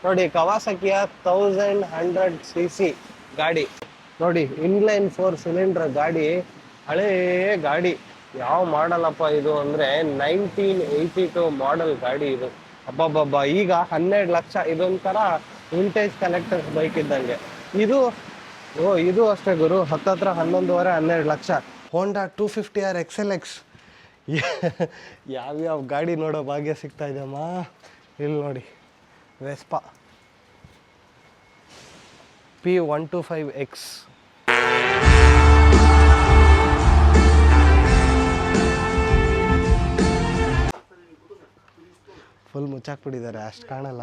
ನೋಡಿ ಕವಾಸಕಿಯ 1100cc ಗಾಡಿ ನೋಡಿ, ಇನ್ಲೈನ್ 4 ಸಿಲಿಂಡರ್ ಗಾಡಿ, ಹಳೇ ಗಾಡಿ. ಯಾವ ಮಾಡಲ್ಲಪ್ಪ ಇದು ಅಂದ್ರೆ 1982 ಮಾಡೆಲ್ ಗಾಡಿ ಇದು. ಅಬ್ಬಬ್ಬಬ್ಬ, ಈಗ 12 ಲಕ್ಷ. ಇದೊಂಥರ ವಿಂಟೇಜ್ ಕಲೆಕ್ಟರ್ಸ್ ಬೈಕ್ ಇದ್ದಂಗೆ ಇದು. ಇದು ಅಷ್ಟೇ ಗುರು, ಹತ್ತತ್ರ 11.5-12 ಲಕ್ಷ. ಹೋಂಡಾ 250R XLX. ಯಾವ್ಯಾವ ಗಾಡಿ ನೋಡೋ ಭಾಗ್ಯ ಸಿಗ್ತಾ ಇದೆಯಮ್ಮ. ಇಲ್ಲಿ ನೋಡಿ, ವೆಸ್ಪಾ P125X. ಫುಲ್ ಮುಚ್ಚಾಕ್ಬಿಟ್ಟಿದ್ದಾರೆ, ಅಷ್ಟು ಕಾಣಲ್ಲ.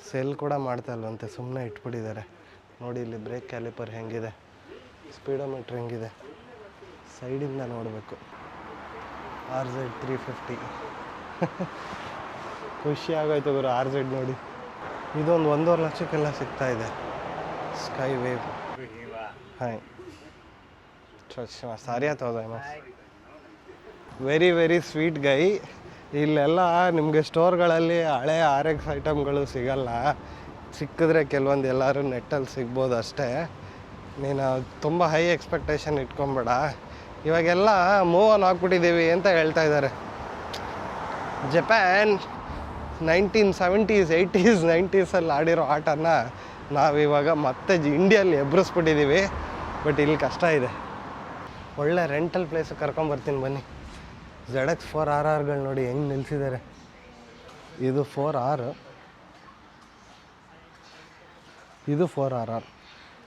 ಸೆಲ್ ಕೂಡ ಮಾಡ್ತಾ ಇಲ್ವಂತೆ, ಸುಮ್ಮನೆ ಇಟ್ಬಿಟ್ಟಿದ್ದಾರೆ. ನೋಡಿ ಇಲ್ಲಿ ಬ್ರೇಕ್ ಕ್ಯಾಲಿಪರ್ ಹೆಂಗಿದೆ, ಸ್ಪೀಡೋಮೀಟ್ರ್ ಹೆಂಗಿದೆ, ಸೈಡಿಂದ ನೋಡಬೇಕು. RZ 350. ಖುಷಿ ಆಗೋಯ್ತು ಗುರು RZ ನೋಡಿ. ಇದೊಂದು 1.5 ಲಕ್ಷಕ್ಕೆಲ್ಲ ಸಿಗ್ತಾ ಇದೆ. Sky wave. ಹಾಯ್ ಸಾರಿ ಆತೋದ. Very very sweet guy. ಇಲ್ಲೆಲ್ಲ ನಿಮಗೆ ಸ್ಟೋರ್ಗಳಲ್ಲಿ ಹಳೆ RX ಐಟಮ್ಗಳು ಸಿಗಲ್ಲ. ಸಿಕ್ಕಿದ್ರೆ ಕೆಲವೊಂದು ಎಲ್ಲರೂ ನೆಟ್ಟಲ್ಲಿ ಸಿಗ್ಬೋದು ಅಷ್ಟೇ. ನೀನು ತುಂಬ ಹೈ ಎಕ್ಸ್ಪೆಕ್ಟೇಷನ್ ಇಟ್ಕೊಂಬೇಡ. ಇವಾಗೆಲ್ಲ ಮೂವ್ ಆನ್ ಆಗ್ಬಿಟ್ಟಿದ್ದೀವಿ ಅಂತ ಹೇಳ್ತಾ ಇದ್ದಾರೆ. ಜಪಾನ್ 1970s 80s 90s ಆಡಿರೋ ಆಟನ ನಾವಿವಾಗ ಮತ್ತೆ ಇಂಡಿಯಲ್ಲಿ ಎಬ್ರಿಸ್ಬಿಟ್ಟಿದ್ದೀವಿ. ಬಟ್ ಇಲ್ಲಿ ಕಷ್ಟ ಇದೆ. ಒಳ್ಳೆ ರೆಂಟಲ್ ಪ್ಲೇಸಿಗೆ ಕರ್ಕೊಂಬರ್ತೀನಿ ಬನ್ನಿ. ZX 4RRಗಳು ನೋಡಿ ಹೆಂಗೆ ನಿಲ್ಲಿಸಿದ್ದಾರೆ. ಇದು 4R, ಇದು 4RR.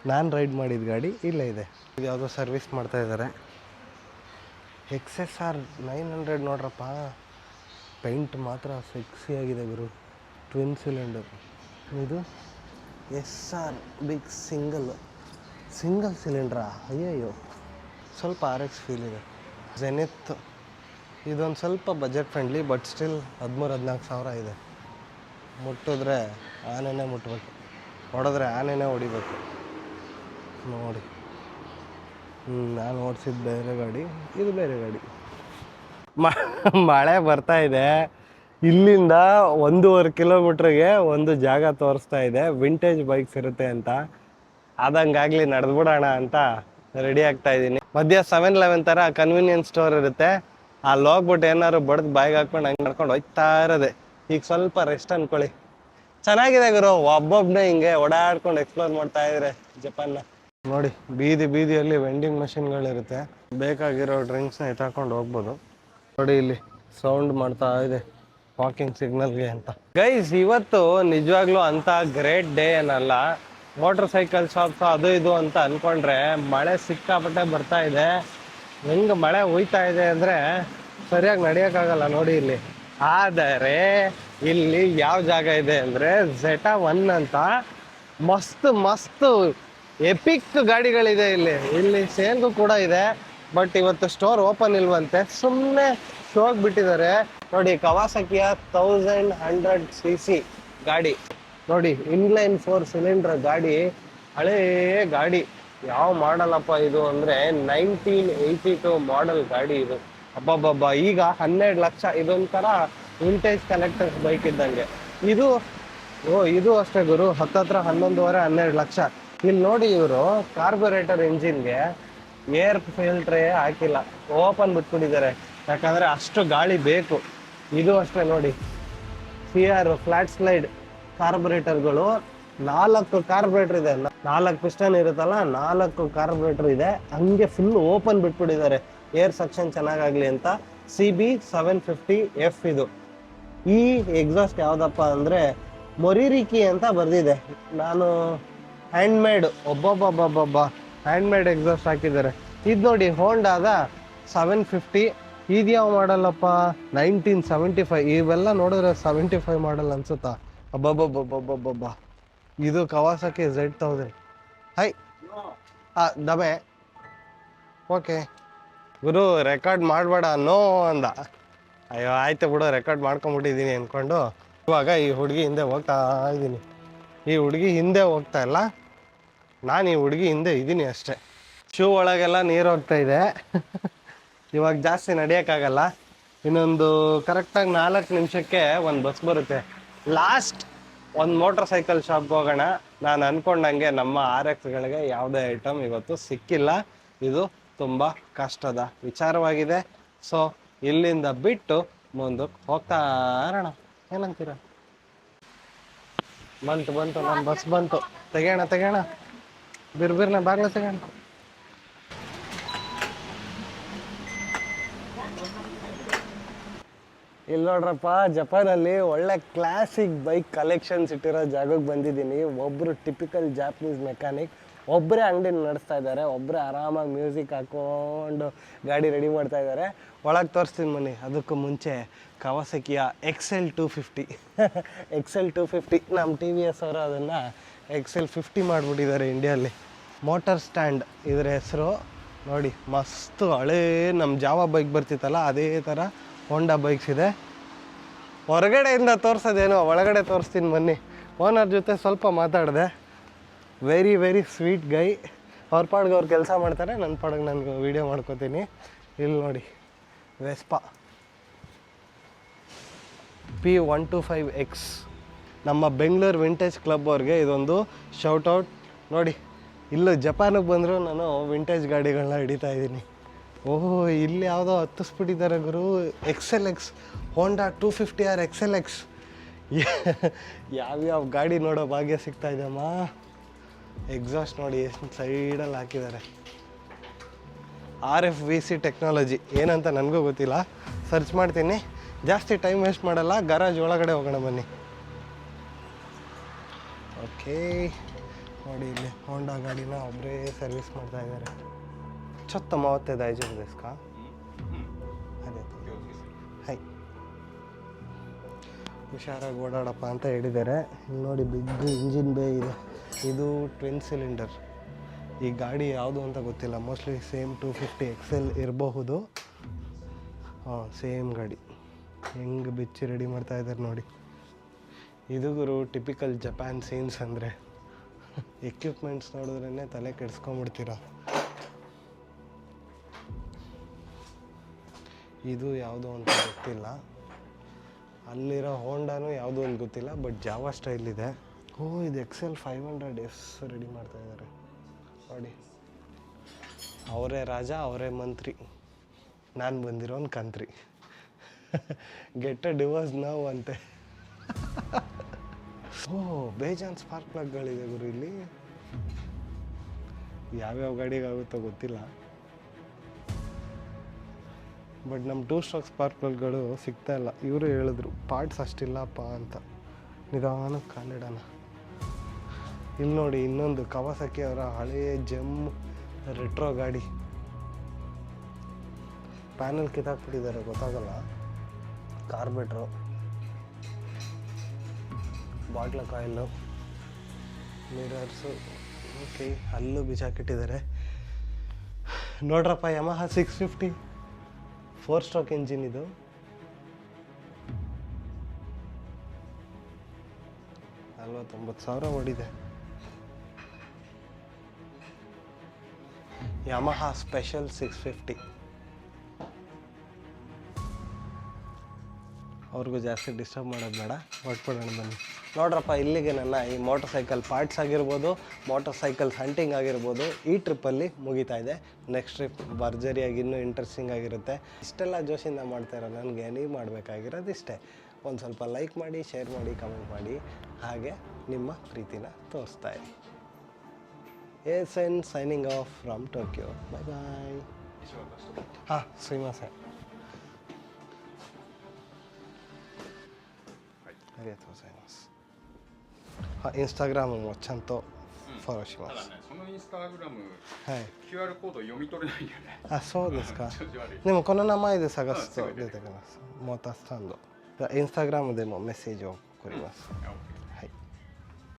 ನಾನು ರೈಡ್ ಮಾಡಿದ ಗಾಡಿ ಇಲ್ಲೇ ಇದೆ. ಇದು ಯಾವುದೋ ಸರ್ವಿಸ್ ಮಾಡ್ತಾಯಿದ್ದಾರೆ. XSR 900 ನೋಡ್ರಪ್ಪ. ಪೇಂಟ್ ಮಾತ್ರ ಸೆಕ್ಸಿ ಆಗಿದೆ ಗುರು. Twin cylinder. ಇದು SR ಬಿಗ್ ಸಿಂಗಲ್ ಸಿಲಿಂಡ್ರಾ. ಅಯ್ಯಯ್ಯೋ, ಸ್ವಲ್ಪ RX ಫೀಲ್ ಇದೆ. ಜೆನಿತ್ ಇದೊಂದು ಸ್ವಲ್ಪ ಬಜೆಟ್ ಫ್ರೆಂಡ್ಲಿ, ಬಟ್ ಸ್ಟಿಲ್ 13-14 ಸಾವಿರ ಇದೆ. ಮುಟ್ಟಿದ್ರೆ ಆನೆನೇ ಮುಟ್ಟಬೇಕು, ಹೊಡೆದ್ರೆ ಆನೆನೇ ಹೊಡಿಬೇಕು ನೋಡಿ. ನಾನು ಓಡಿಸಿದ್ದು ಬೇರೆ ಗಾಡಿ, ಇದು ಬೇರೆ ಗಾಡಿ. ಮಳೆ ಬರ್ತಾ ಇದೆ. ಇಲ್ಲಿಂದ 1.5 ಕಿಲೋಮೀಟ್ರಿಗೆ ಒಂದು ಜಾಗ ತೋರಿಸ್ತಾ ಇದೆ, ವಿಂಟೇಜ್ ಬೈಕ್ಸ್ ಇರುತ್ತೆ ಅಂತ. ಆದಂಗಾಗಲಿ ನಡೆದ್ಬಿಡೋಣ ಅಂತ ರೆಡಿ ಆಗ್ತಾ ಇದ್ದೀನಿ. ಮಧ್ಯ 7-11 ಥರ ಕನ್ವೀನಿಯನ್ಸ್ ಸ್ಟೋರ್ ಇರುತ್ತೆ. ಅಲ್ಲಿ ಹೋಗ್ಬಿಟ್ಟು ಏನಾದ್ರು ಬಡ್ದು ಬಾಯಿಗೆ ಹಾಕ್ಕೊಂಡು ಹಂಗೆ ನಡ್ಕೊಂಡು ಹೋಗ್ತಾ ಇರೋದೆ. ಈಗ ಸ್ವಲ್ಪ ರೆಸ್ಟ್ ಅಂದ್ಕೊಳ್ಳಿ. ಚೆನ್ನಾಗಿದೆ ಗುರು, ಒಬ್ಬೊಬ್ಬನೇ ಹಿಂಗೆ ಓಡಾಡ್ಕೊಂಡು ಎಕ್ಸ್ಪ್ಲೋರ್ ಮಾಡ್ತಾ ಇದ್ರೆ ಜಪಾನ್ನ. ನೋಡಿ ಬೀದಿಯಲ್ಲಿ ವೆಂಡಿಂಗ್ ಮಷಿನ್ಗಳಿರುತ್ತೆ. ಬೇಕಾಗಿರೋ ಡ್ರಿಂಕ್ಸ್ನ ಎತ್ತಾಕೊಂಡು ಹೋಗ್ಬೋದು. ನೋಡಿ ಇಲ್ಲಿ ಸೌಂಡ್ ಮಾಡ್ತಾ ಇದೆ ವಾಕಿಂಗ್ ಸಿಗ್ನಲ್ಗೆ ಅಂತ. ಗೈಸ್, ಇವತ್ತು ನಿಜವಾಗ್ಲೂ ಅಂತ ಗ್ರೇಟ್ ಡೇ ಏನಲ್ಲ. ಮೋಟರ್ ಸೈಕಲ್ ಶಾಪ್ಸ್ ಅದು ಇದು ಅಂತ ಅನ್ಕೊಂಡ್ರೆ ಮಳೆ ಸಿಕ್ಕಾಪಟ್ಟೆ ಬರ್ತಾ ಇದೆ. ಹೆಂಗೆ ಮಳೆ ಹುಯ್ತಾ ಇದೆ ಅಂದರೆ ಸರಿಯಾಗಿ ನಡೆಯೋಕ್ಕಾಗಲ್ಲ ನೋಡಿ ಇಲ್ಲಿ. ಆದರೆ ಇಲ್ಲಿ ಯಾವ ಜಾಗ ಇದೆ ಅಂದರೆ ZETA 1 ಅಂತ ಮಸ್ತ್ ಎಪಿಕ್ ಗಾಡಿಗಳಿದೆ ಇಲ್ಲಿ ಸೇಲ್ಗೂ ಕೂಡ ಇದೆ. ಬಟ್ ಇವತ್ತು ಸ್ಟೋರ್ ಓಪನ್ ಇಲ್ವಂತೆ, ಸುಮ್ಮನೆ ಶೋಗೆ ಬಿಟ್ಟಿದ್ದಾರೆ. ನೋಡಿ ಕವಾಸಕಿಯ 1100cc ಗಾಡಿ ನೋಡಿ, ಇನ್ಲೈನ್ 4 ಸಿಲಿಂಡರ್ ಗಾಡಿ, ಹಳೇ ಗಾಡಿ. ಯಾವ ಮಾಡಲ್ಲಪ್ಪ ಇದು ಅಂದ್ರೆ 1982 ಮಾಡೆಲ್ ಗಾಡಿ ಇದು. ಅಬ್ಬಬ್ಬಬ್ಬ, ಈಗ 12 ಲಕ್ಷ. ಇದೊಂಥರ ವಿಂಟೇಜ್ ಕಲೆಕ್ಟರ್ಸ್ ಬೈಕ್ ಇದ್ದಂಗೆ ಇದು. ಇದು ಅಷ್ಟೇ ಗುರು, ಹತ್ತತ್ರ 11.5-12 ಲಕ್ಷ. ಇಲ್ಲಿ ನೋಡಿ, ಇವರು ಕಾರ್ಬೊರೇಟರ್ ಇಂಜಿನ್ಗೆ ಏರ್ ಫಿಲ್ಟ್ರೇ ಹಾಕಿಲ್ಲ, ಓಪನ್ ಬಿಟ್ಬಿಟ್ಟಿದ್ದಾರೆ. ಯಾಕಂದ್ರೆ ಅಷ್ಟು ಗಾಳಿ ಬೇಕು. ಇದು ಅಷ್ಟೇ ನೋಡಿ, CR ಫ್ಲಾಟ್ ಸ್ಲೈಡ್ ಕಾರ್ಬೊರೇಟರ್ಗಳು. 4 ಕಾರ್ಬೊರೇಟರ್ ಇದೆ, 4 ಪಿಸ್ಟನ್ ಇರುತ್ತಲ್ಲ, 4 ಕಾರ್ಬೊರೇಟರ್ ಇದೆ. ಹಂಗೆ ಫುಲ್ ಓಪನ್ ಬಿಟ್ಬಿಟ್ಟಿದ್ದಾರೆ, ಏರ್ ಸೆಕ್ಷನ್ ಚೆನ್ನಾಗಾಗ್ಲಿ ಅಂತ. CB 750F ಇದು. ಈ ಎಕ್ಸಾಸ್ಟ್ ಯಾವ್ದಪ್ಪ ಅಂದ್ರೆ ಮೊರಿರಿಕಿ ಅಂತ ಬರ್ದಿದೆ. ನಾನು ಹ್ಯಾಂಡ್ಮೇಡ್, ಒಬ್ಬೊಬ್ಬ ಹ್ಯಾಂಡ್ಮೇಡ್ ಎಕ್ಸಾಸ್ಟ್ ಹಾಕಿದ್ದಾರೆ. ಇದು ನೋಡಿ ಹೋಂಡಾದ 750. ಇದ್ಯಾವ ಮಾಡಲ್ಲಪ್ಪ, 1975. ಇವೆಲ್ಲ ನೋಡಿದ್ರೆ 75 ಮಾಡಲ್ ಅನ್ಸುತ್ತಾ. ಅಬ್ಬಬ್ಬಬ್ಬಬ್ಬಬ್ಬ. ಇದು ಕವಾಸಕಿ Z1000. ಹೈ ದಬೆ. ಓಕೆ ಗುರು, ರೆಕಾರ್ಡ್ ಮಾಡಬೇಡ ನೋ ಅಂದ. ಅಯ್ಯೋ ಆಯ್ತು ಬಿಡು, ರೆಕಾರ್ಡ್ ಮಾಡ್ಕೊಂಬಿಟ್ಟಿದ್ದೀನಿ ಅಂದ್ಕೊಂಡು ಇವಾಗ ಈ ಹುಡುಗಿ ಹಿಂದೆ ಹೋಗ್ತಾ ಇದ್ದೀನಿ. ಈ ಹುಡುಗಿ ಹಿಂದೆ ಹೋಗ್ತಾ ಇಲ್ಲ, ನಾನು ಈ ಹುಡುಗಿ ಹಿಂದೆ ಇದ್ದೀನಿ ಅಷ್ಟೇ. ಶೂ ಒಳಗೆಲ್ಲ ನೀರು ಹೋಗ್ತಾ ಇದೆ. ಇವಾಗ ಜಾಸ್ತಿ ನಡೆಯೋಕ್ಕಾಗಲ್ಲ, ಇನ್ನೊಂದು ಕರೆಕ್ಟಾಗಿ 4 ನಿಮಿಷಕ್ಕೆ ಒಂದು ಬಸ್ ಬರುತ್ತೆ. ಲಾಸ್ಟ್ ಒಂದು ಮೋಟರ್ ಸೈಕಲ್ ಶಾಪ್ಗೆ ಹೋಗೋಣ. ನಾನು ಅನ್ಕೊಂಡಂಗೆ ನಮ್ಮ RX-ಗಳಿಗೆ ಯಾವುದೇ ಐಟಮ್ ಇವತ್ತು ಸಿಕ್ಕಿಲ್ಲ. ಇದು ತುಂಬ ಕಷ್ಟದ ವಿಚಾರವಾಗಿದೆ. ಸೊ ಇಲ್ಲಿಂದ ಬಿಟ್ಟು ಮುಂದಕ್ಕೆ ಹೋಗ್ತಾ ಇರೋಣ. ಏನಂತೀರ? ಬಂತು ನನ್ನ ಬಸ್ ಬಂತು. ತೆಗೋಣ ಬಿರ್ಬಿರ್ನ ಬಾಗ್ಲ ತೆಗೋಣ. ಇಲ್ಲಿ ನೋಡ್ರಪ್ಪ, ಜಪಾನಲ್ಲಿ ಒಳ್ಳೆ ಕ್ಲಾಸಿಕ್ ಬೈಕ್ ಕಲೆಕ್ಷನ್ಸ್ ಇಟ್ಟಿರೋ ಜಾಗಕ್ಕೆ ಬಂದಿದ್ದೀನಿ. ಒಬ್ಬರು ಟಿಪಿಕಲ್ ಜಾಪನೀಸ್ ಮೆಕ್ಯಾನಿಕ್, ಒಬ್ಬರೇ ಅಂಗಡಿ ನಡೆಸ್ತಾ ಇದ್ದಾರೆ, ಒಬ್ಬರೇ ಆರಾಮಾಗಿ ಮ್ಯೂಸಿಕ್ ಹಾಕ್ಕೊಂಡು ಗಾಡಿ ರೆಡಿ ಮಾಡ್ತಾ ಇದ್ದಾರೆ. ಒಳಗೆ ತೋರಿಸ್ತೀನಿ ಬನ್ನಿ. ಅದಕ್ಕೂ ಮುಂಚೆ ಕವಾಸಕಿಯ XL 250 XL 250 ನಮ್ಮ TVS ಅವರು ಅದನ್ನು XL 50 ಮಾಡಿಬಿಟ್ಟಿದ್ದಾರೆ ಇಂಡಿಯಲ್ಲಿ. ಮೋಟರ್ ಸ್ಟ್ಯಾಂಡ್ ಇದರ ಹೆಸರು. ನೋಡಿ ಮಸ್ತು ಹಳೇ ನಮ್ಮ ಜಾವಾ ಬೈಕ್ ಬರ್ತಿತ್ತಲ್ಲ ಅದೇ ಥರ ಹೋಂಡಾ ಬೈಕ್ಸ್ ಇದೆ. ಹೊರಗಡೆಯಿಂದ ತೋರಿಸೋದೇನೋ, ಒಳಗಡೆ ತೋರಿಸ್ತೀನಿ ಬನ್ನಿ. ಓನರ್ ಜೊತೆ ಸ್ವಲ್ಪ ಮಾತಾಡಿದೆ. ವೆರಿ ವೆರಿ ಸ್ವೀಟ್ ಗೈ. ಅವ್ರ ಪಾಡ್ಗೆ ಅವ್ರು ಕೆಲಸ ಮಾಡ್ತಾರೆ, ನನ್ನ ಪಾಡ್ಗೆ ನನಗೆ ವೀಡಿಯೋ ಮಾಡ್ಕೋತೀನಿ. ಇಲ್ಲಿ ನೋಡಿ ವೆಸ್ಪಾ P125X. ನಮ್ಮ ಬೆಂಗಳೂರು ವಿಂಟೇಜ್ ಕ್ಲಬ್ ಅವ್ರಿಗೆ ಇದೊಂದು ಶೌಟೌಟ್. ನೋಡಿ ಇಲ್ಲೂ ಜಪಾನಿಗೆ ಬಂದರೂ ನಾನು ವಿಂಟೇಜ್ ಗಾಡಿಗಳನ್ನ ಹಿಡಿತಾ ಇದ್ದೀನಿ. ಓಹೋ, ಇಲ್ಲಿ ಯಾವುದೋ ಹತ್ತಿಸ್ಬಿಟ್ಟಿದ್ದಾರೆ ಗುರು. XLX ಹೋಂಡಾ 250R XLX. ಯಾವ್ಯಾವ ಗಾಡಿ ನೋಡೋ ಭಾಗ್ಯ ಸಿಗ್ತಾ ಇದೆಯಮ್ಮ. ಎಕ್ಸಾಸ್ಟ್ ನೋಡಿ ಎಷ್ಟು ಸೈಡಲ್ಲಿ ಹಾಕಿದ್ದಾರೆ. RFVC ಟೆಕ್ನಾಲಜಿ ಏನಂತ ನನಗೂ ಗೊತ್ತಿಲ್ಲ, ಸರ್ಚ್ ಮಾಡ್ತೀನಿ. ಜಾಸ್ತಿ ಟೈಮ್ ವೇಸ್ಟ್ ಮಾಡಲ್ಲ, ಗರಾಜ್ ಒಳಗಡೆ ಹೋಗೋಣ ಬನ್ನಿ. ಓಕೆ ನೋಡಿ, ಇಲ್ಲಿ ಹೋಂಡಾ ಗಾಡಿನ ಒಬ್ಬರೇ ಸರ್ವಿಸ್ ಮಾಡ್ತಾ ಇದ್ದಾರೆ. ಚೊತ್ತ 35 ಆಯ್ತು ದೇಸ್ಕಾ. ಅದೇ ಹೈ, ಹುಷಾರಾಗಿ ಓಡಾಡಪ್ಪ ಅಂತ ಹೇಳಿದ್ದಾರೆ. ಇಲ್ಲಿ ನೋಡಿ ಬಿಗ್ ಇಂಜಿನ್ ಬೇ ಇದೆ. ಇದು ಟ್ವಿನ್ ಸಿಲಿಂಡರ್. ಈ ಗಾಡಿ ಯಾವುದು ಅಂತ ಗೊತ್ತಿಲ್ಲ, ಮೋಸ್ಟ್ಲಿ ಸೇಮ್ 250 XL ಇರಬಹುದು. ಸೇಮ್ ಗಾಡಿ. ಹೆಂಗೆ ಬಿಚ್ಚಿ ರೆಡಿ ಮಾಡ್ತಾ ಇದ್ದಾರೆ ನೋಡಿ. ಇದು ಗುರು ಟಿಪಿಕಲ್ ಜಪಾನ್ ಸೀನ್ಸ್ ಅಂದರೆ. ಎಕ್ವಿಪ್ಮೆಂಟ್ಸ್ ನೋಡಿದ್ರೇ ತಲೆ ಕೆಡಿಸ್ಕೊಂಬಿಡ್ತೀರ. ಇದು ಯಾವುದೋ ಅಂತ ಗೊತ್ತಿಲ್ಲ. ಅಲ್ಲಿರೋ ಹೋಂಡಾನು ಯಾವುದೋ ಒಂದು ಗೊತ್ತಿಲ್ಲ, ಬಟ್ ಜಾವಾ ಸ್ಟೈಲ್ ಇದೆ. ಇದು XL 500S ರೆಡಿ ಮಾಡ್ತಾ ಇದ್ದಾರೆ ನೋಡಿ. ಅವರೇ ರಾಜ, ಅವರೇ ಮಂತ್ರಿ, ನಾನು ಬಂದಿರೋನು ಕಂತ್ರಿ. ಗೆಟ್ ಅ ಡಿವೋರ್ಸ್ ನಾವು ಅಂತೆ. ಬೇಜಾನ್ ಸ್ಪಾರ್ಕ್ ಪ್ಲಗ್ಗಳಿದೆ ಗುರು ಇಲ್ಲಿ. ಯಾವ್ಯಾವ ಗಾಡಿಗಾಗುತ್ತೋ ಗೊತ್ತಿಲ್ಲ, ಬಟ್ ನಮ್ಮ 2 ಸ್ಟ್ರೋಕ್ ಸ್ಪಾರ್ಕ್ ಪ್ಲಗ್ಗಳು ಸಿಗ್ತಾ ಇಲ್ಲ. ಇವರು ಹೇಳಿದ್ರು ಪಾರ್ಟ್ಸ್ ಅಷ್ಟಿಲ್ಲಪ್ಪ ಅಂತ. ನಿಧಾನಕ್ಕೆ ಕಾಲಿಡೋಣ. ಇಲ್ಲಿ ನೋಡಿ ಇನ್ನೊಂದು ಕವಾಸಕಿ ಅವರ ಹಳೆಯ ಜೆಮ್ ರೆಟ್ರೋ ಗಾಡಿ. ಪ್ಯಾನಲ್ ಕಿತ್ತಾಕ್ಬಿಟ್ಟಿದ್ದಾರೆ, ಗೊತ್ತಾಗಲ್ಲ. ಕಾರ್ಬೇಟ್ರು, ಬಾಟ್ಲ ಕಾಯಿಲು, ಮಿರರ್ಸು. ಓಕೆ, ಅಲ್ಲೂ ಬಿಸಾಕಿಟ್ಟಿದ್ದಾರೆ. ನೋಡ್ರಪ್ಪ, ಯಮಹ 650 4 ಸ್ಟ್ರೋಕ್ ಇಂಜಿನ್. ಇದು 49,000 ಓಡಿದೆ. Yamaha special 650. ಅವ್ರಿಗೂ ಜಾಸ್ತಿ ಡಿಸ್ಟರ್ಬ್ ಮಾಡೋದು ಬೇಡ, ಹೊಟ್ಬಿಡೋಣ ಬನ್ನಿ. ನೋಡ್ರಪ್ಪ, ಇಲ್ಲಿಗೆ ನನ್ನ ಈ ಮೋಟರ್ ಸೈಕಲ್ ಪಾರ್ಟ್ಸ್ ಆಗಿರ್ಬೋದು, ಮೋಟರ್ ಸೈಕಲ್ಸ್ ಹಂಟಿಂಗ್ ಆಗಿರ್ಬೋದು, ಈ ಟ್ರಿಪ್ಪಲ್ಲಿ ಮುಗಿತಾ ಇದೆ. ನೆಕ್ಸ್ಟ್ ಟ್ರಿಪ್ ಭರ್ಜರಿಯಾಗಿ ಇನ್ನೂ ಇಂಟ್ರೆಸ್ಟಿಂಗ್ ಆಗಿರುತ್ತೆ. ಇಷ್ಟೆಲ್ಲ ಜೋಶಿಂದ ಮಾಡ್ತಾ ಇರೋ ನನಗೆ ನೀವು ಮಾಡಬೇಕಾಗಿರೋದು ಇಷ್ಟೇ. ಒಂದು ಸ್ವಲ್ಪ ಲೈಕ್ ಮಾಡಿ, ಶೇರ್ ಮಾಡಿ, ಕಮೆಂಟ್ ಮಾಡಿ, ಹಾಗೆ ನಿಮ್ಮ ಪ್ರೀತಿನ ತೋರಿಸ್ತಾ ಇರಿ. ASN signing off from Tokyo. Bye bye. Sumimasen. ありがとうございます。インスタグラムもちゃんとフォローします。ただね、そのインスタグラム、QR コード読み取れないんだよね。そうですか。でもこの名前で探すと出てきます。モータースタンド。インスタグラムでもメッセージを送ります。